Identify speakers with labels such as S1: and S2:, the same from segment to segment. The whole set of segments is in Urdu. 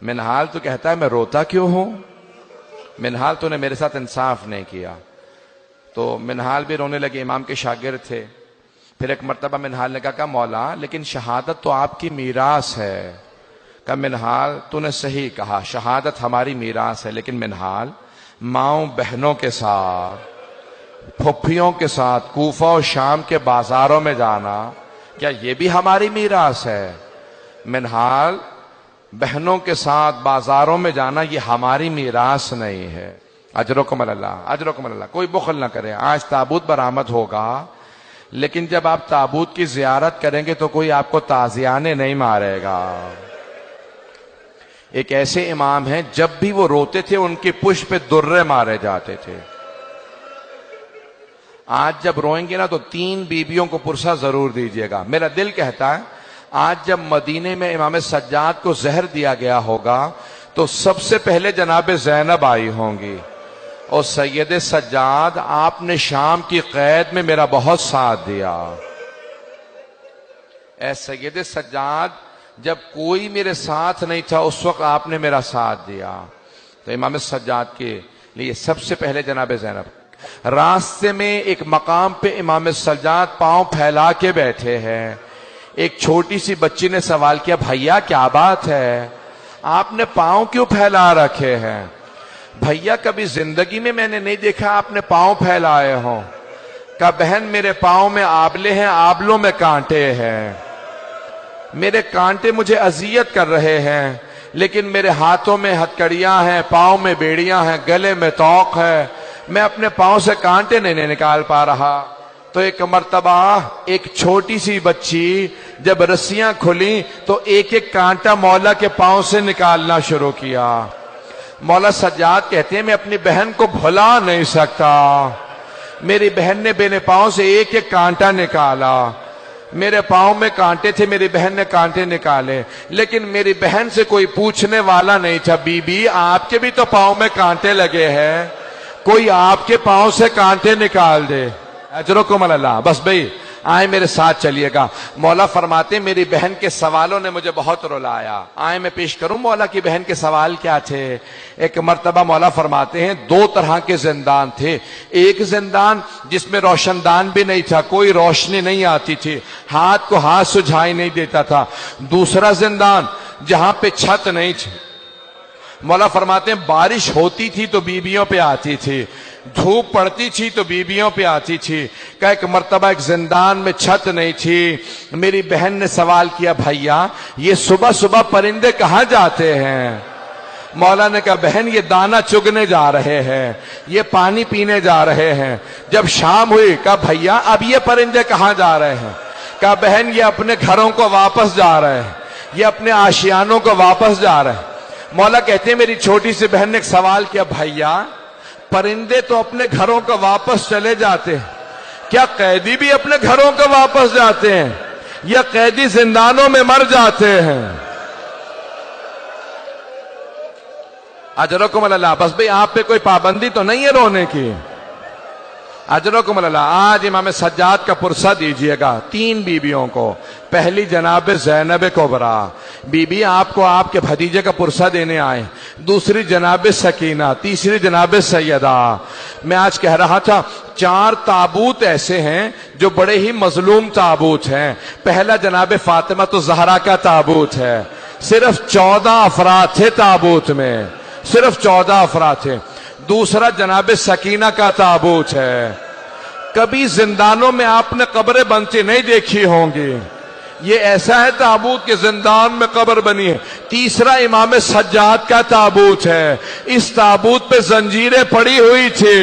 S1: منہال تو کہتا ہے میں روتا کیوں ہوں؟ منہال تو نے میرے ساتھ انصاف نہیں کیا. تو منہال بھی رونے لگے، امام کے شاگرد تھے. پھر ایک مرتبہ منہال نے کہا مولا لیکن شہادت تو آپ کی میراث ہے. کہا منہال تو نے صحیح کہا، شہادت ہماری میراث ہے، لیکن منہال ماؤں بہنوں کے ساتھ، پھپھیوں کے ساتھ کوفہ و شام کے بازاروں میں جانا، کیا یہ بھی ہماری میراث ہے؟ منہال بہنوں کے ساتھ بازاروں میں جانا یہ ہماری میراث نہیں ہے. اجرکم اللہ، اجرکم اللہ. کوئی بخل نہ کرے. آج تابوت برآمد ہوگا، لیکن جب آپ تابوت کی زیارت کریں گے تو کوئی آپ کو تازیانے نہیں مارے گا. ایک ایسے امام ہیں جب بھی وہ روتے تھے ان کی پشت پہ درے مارے جاتے تھے. آج جب روئیں گے نا تو 3 بیویوں کو پرسہ ضرور دیجیے گا. میرا دل کہتا ہے آج جب مدینے میں امام سجاد کو زہر دیا گیا ہوگا تو سب سے پہلے جناب زینب آئی ہوں گی. اور سید سجاد آپ نے شام کی قید میں میرا بہت ساتھ دیا. اے سید سجاد جب کوئی میرے ساتھ نہیں تھا اس وقت آپ نے میرا ساتھ دیا. تو امام سجاد کے لیے سب سے پہلے جناب زینب. راستے میں ایک مقام پہ امام سجاد پاؤں پھیلا کے بیٹھے ہیں. ایک چھوٹی سی بچی نے سوال کیا بھیا کیا بات ہے، آپ نے پاؤں کیوں پھیلا رکھے ہیں؟ بھیا کبھی زندگی میں نے نہیں دیکھا آپ نے پاؤں پھیلائے ہوں. کہا بہن میرے پاؤں میں آبلے ہیں، آبلوں میں کانٹے ہیں، میرے کانٹے مجھے اذیت کر رہے ہیں، لیکن میرے ہاتھوں میں ہتکڑیاں ہیں، پاؤں میں بیڑیاں ہیں، گلے میں توق ہے، میں اپنے پاؤں سے کانٹے نہیں نکال پا رہا. تو ایک مرتبہ ایک چھوٹی سی بچی جب رسیاں کھلی تو ایک ایک کانٹا مولا کے پاؤں سے نکالنا شروع کیا. مولا سجاد کہتے ہیں میں اپنی بہن کو بھلا نہیں سکتا. میری بہن نے میرے پاؤں سے ایک ایک کانٹا نکالا. میرے پاؤں میں کانٹے تھے، میری بہن نے کانٹے نکالے، لیکن میری بہن سے کوئی پوچھنے والا نہیں تھا بی بی آپ کے بھی تو پاؤں میں کانٹے لگے ہیں، کوئی آپ کے پاؤں سے کانٹے نکال دے. اجرکم اللہ. بس بھئی آئے میرے ساتھ چلیے گا. مولا فرماتے میری بہن کے سوالوں نے مجھے بہت رلایا. آئے میں پیش کروں مولا کی بہن کے سوال کیا تھے. ایک مرتبہ مولا فرماتے ہیں 2 طرح کے زندان تھے. ایک زندان جس میں روشن دان بھی نہیں تھا، کوئی روشنی نہیں آتی تھی، ہاتھ کو ہاتھ سجھائی نہیں دیتا تھا. دوسرا زندان جہاں پہ چھت نہیں تھی. مولا فرماتے ہیں بارش ہوتی تھی تو بیویوں پہ آتی تھی، دھوپ پڑتی تھی تو بیویوں پہ آتی تھی. کہ ایک مرتبہ ایک زندان میں چھت نہیں تھی. میری بہن نے سوال کیا بھیا یہ صبح صبح پرندے کہاں جاتے ہیں؟ مولا نے کہا بہن یہ دانہ چگنے جا رہے ہیں، یہ پانی پینے جا رہے ہیں. جب شام ہوئی کہا بھیا اب یہ پرندے کہاں جا رہے ہیں؟ کہا بہن یہ اپنے گھروں کو واپس جا رہے ہیں، یہ اپنے آشیانوں کو واپس جا رہے ہیں. مولا کہتے ہیں میری چھوٹی سی بہن نے ایک سوال کیا بھیا پرندے تو اپنے گھروں کو واپس چلے جاتے ہیں، کیا قیدی بھی اپنے گھروں کو واپس جاتے ہیں یا قیدی زندانوں میں مر جاتے ہیں؟ اجرکم اللہ. بس بھئی آپ پہ کوئی پابندی تو نہیں ہے رونے کی. اجرکم اللہ. آج امام سجاد کا پرسہ دیجئے گا 3 بیویوں کو. پہلی جناب زینب کبریٰ بی بی آپ کو آپ کے بھتیجے کا پرسہ دینے آئے. دوسری جناب سکینہ، تیسری جناب سیدہ. میں آج کہہ رہا تھا 4 تابوت ایسے ہیں جو بڑے ہی مظلوم تابوت ہیں. پہلا جناب فاطمہ الزہرا کا تابوت ہے، صرف 14 افراد تھے تابوت میں، صرف 14 افراد تھے. دوسرا جناب سکینہ کا تابوت ہے. کبھی زندانوں میں آپ نے قبریں بنتی نہیں دیکھی ہوں گی، یہ ایسا ہے تابوت کہ زندان میں قبر بنی ہے. تیسرا امام سجاد کا تابوت ہے، اس تابوت پہ زنجیریں پڑی ہوئی تھی.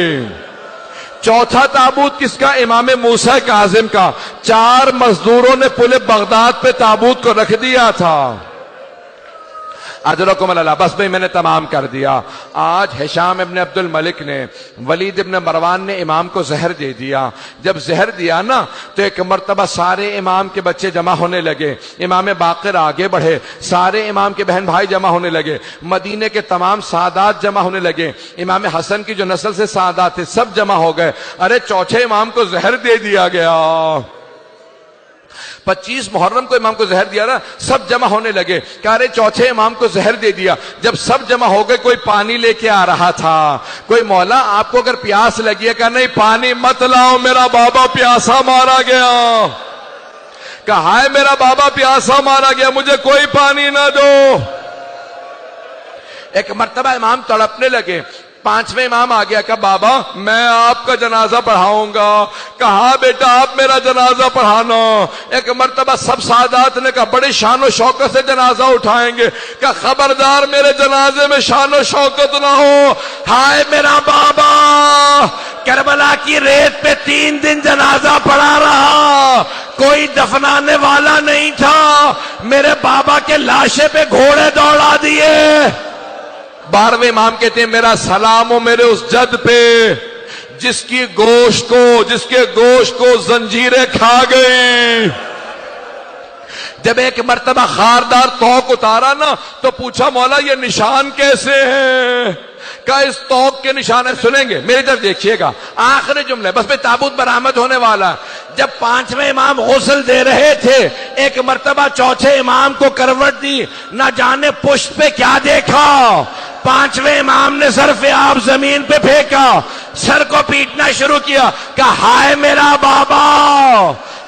S1: چوتھا تابوت کس کا؟ امام موسیٰ کاظم کا. 4 مزدوروں نے پل بغداد پہ تابوت کو رکھ دیا تھا. اجرکم اللہ. بس بھئی میں نے تمام کر دیا. آج ہشام ابن عبد الملک نے ولید ابن مروان نے امام کو زہر دے دیا. جب زہر دیا نا تو ایک مرتبہ سارے امام کے بچے جمع ہونے لگے. امام باقر آگے بڑھے، سارے امام کے بہن بھائی جمع ہونے لگے. مدینے کے تمام سادات جمع ہونے لگے. امام حسن کی جو نسل سے سادات تھے سب جمع ہو گئے. ارے چوتھے امام کو زہر دے دیا گیا. 25 محرم کو امام کو زہر دیا نا، سب جمع ہونے لگے، کہا رے چوتھے امام کو زہر دے دیا۔ جب سب جمع ہو گئے، کوئی پانی لے کے آ رہا تھا، کوئی مولا آپ کو اگر پیاس لگی ہے، کہا نہیں پانی مت لاؤ، میرا بابا پیاسا مارا گیا، کہا ہائے میرا بابا پیاسا مارا گیا، مجھے کوئی پانی نہ دو۔ ایک مرتبہ امام تڑپنے لگے، 5ویں امام آ گیا، کہا بابا میں آپ کا جنازہ پڑھاؤں گا، کہا بیٹا آپ میرا جنازہ پڑھانا۔ ایک مرتبہ سب سادات نے کہا بڑی شان و شوکت سے جنازہ اٹھائیں گے، کہا خبردار میرے جنازے میں شان و شوکت نہ ہو، ہائے میرا بابا کربلا کی ریت پہ 3 دن جنازہ پڑھا رہا، کوئی دفنانے والا نہیں تھا، میرے بابا کے لاشے پہ گھوڑے دوڑا دیے۔ 12ویں امام کہتے ہیں میرا سلام ہو میرے اس جد پہ جس کے گوشت کو زنجیریں کھا گئیں۔ جب ایک مرتبہ خاردار توق اتارا نا تو پوچھا مولا یہ نشان کیسے ہیں؟ کہا اس توق کے نشان ہے، سنیں گے میری طرف دیکھیے گا، آخری جملے بس میں تابوت برآمد ہونے والا۔ جب 5ویں امام غسل دے رہے تھے، ایک مرتبہ چوتھے امام کو کروٹ دی، نہ جانے پشت پہ کیا دیکھا، 5ویں امام نے سر آپ زمین پہ پھینکا، سر کو پیٹنا شروع کیا، کہا ہائے میرا بابا،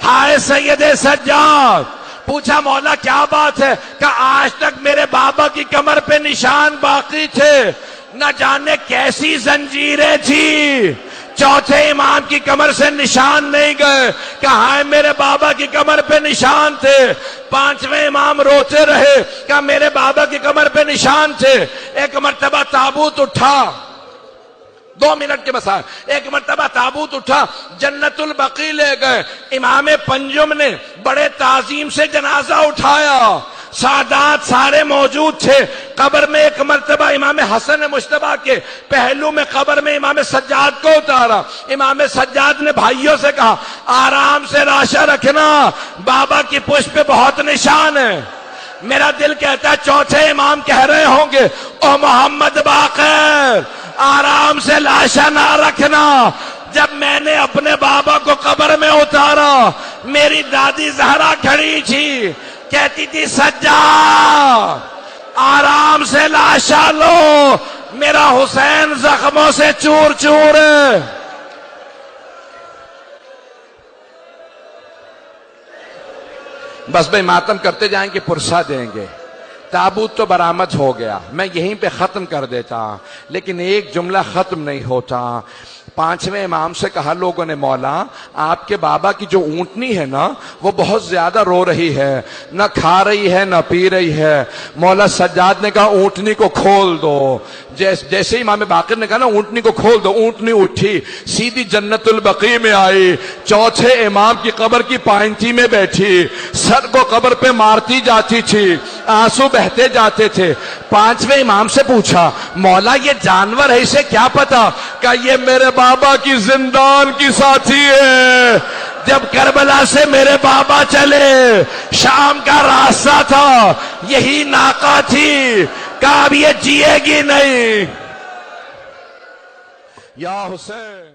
S1: ہائے سید سجاد۔ پوچھا مولا کیا بات ہے؟ کہا آج تک میرے بابا کی کمر پہ نشان باقی تھے، نہ جانے کیسی زنجیریں تھی، چوتھے امام کی کمر سے نشان نہیں گئے، کہا ہائے میرے بابا کی کمر پہ نشان تھے۔ 5ویں امام روتے رہے، کہا میرے بابا کی کمر پہ نشان تھے۔ ایک مرتبہ تابوت اٹھا، 2 منٹ کے مسائل، ایک مرتبہ تابوت اٹھا، جنت البقیع لے گئے، امام پنجم نے بڑے تعظیم سے جنازہ اٹھایا، سادات سارے موجود تھے۔ قبر میں ایک مرتبہ امام حسن مجتبیٰ کے پہلو میں قبر میں امام سجاد کو اتارا، امام سجاد نے بھائیوں سے کہا آرام سے لاشا رکھنا، بابا کی پشت پہ بہت نشان ہے۔ میرا دل کہتا ہے چوتھے امام کہہ رہے ہوں گے او محمد باقر آرام سے لاشا نہ رکھنا۔ جب میں نے اپنے بابا کو قبر میں اتارا، میری دادی زہرا کھڑی تھی، کہتی تھی سجاد آرام سے لاشا لو، میرا حسین زخموں سے چور چور ہے۔ بس بھائی ماتم کرتے جائیں گے، پرسہ دیں گے، تابوت تو برآمد ہو گیا، میں یہیں پہ ختم کر دیتا، لیکن ایک جملہ ختم نہیں ہوتا۔ 5ویں امام سے کہا لوگوں نے مولا آپ کے بابا کی جو اونٹنی ہے نا وہ بہت زیادہ رو رہی ہے، نہ کھا رہی ہے نہ پی رہی ہے۔ مولا سجاد نے کہا اونٹنی کو کھول دو، جیسے امام باقر نے کہا نا اونٹنی کو کھول دو، اونٹنی اٹھی سیدھی جنت البقیع میں آئی، چوتھے امام کی قبر کی پائنتی میں بیٹھی، سر کو قبر پہ مارتی جاتی تھی، آنسو بہتے جاتے تھے۔ 5ویں امام سے پوچھا مولا یہ جانور ہے اسے کیا پتا؟ کہ یہ میرے بابا کی زندان کی ساتھی ہے، جب کربلا سے میرے بابا چلے شام کا راستہ تھا، یہی ناقہ تھی، کہ اب یہ جیے گی نہیں۔ یا حسین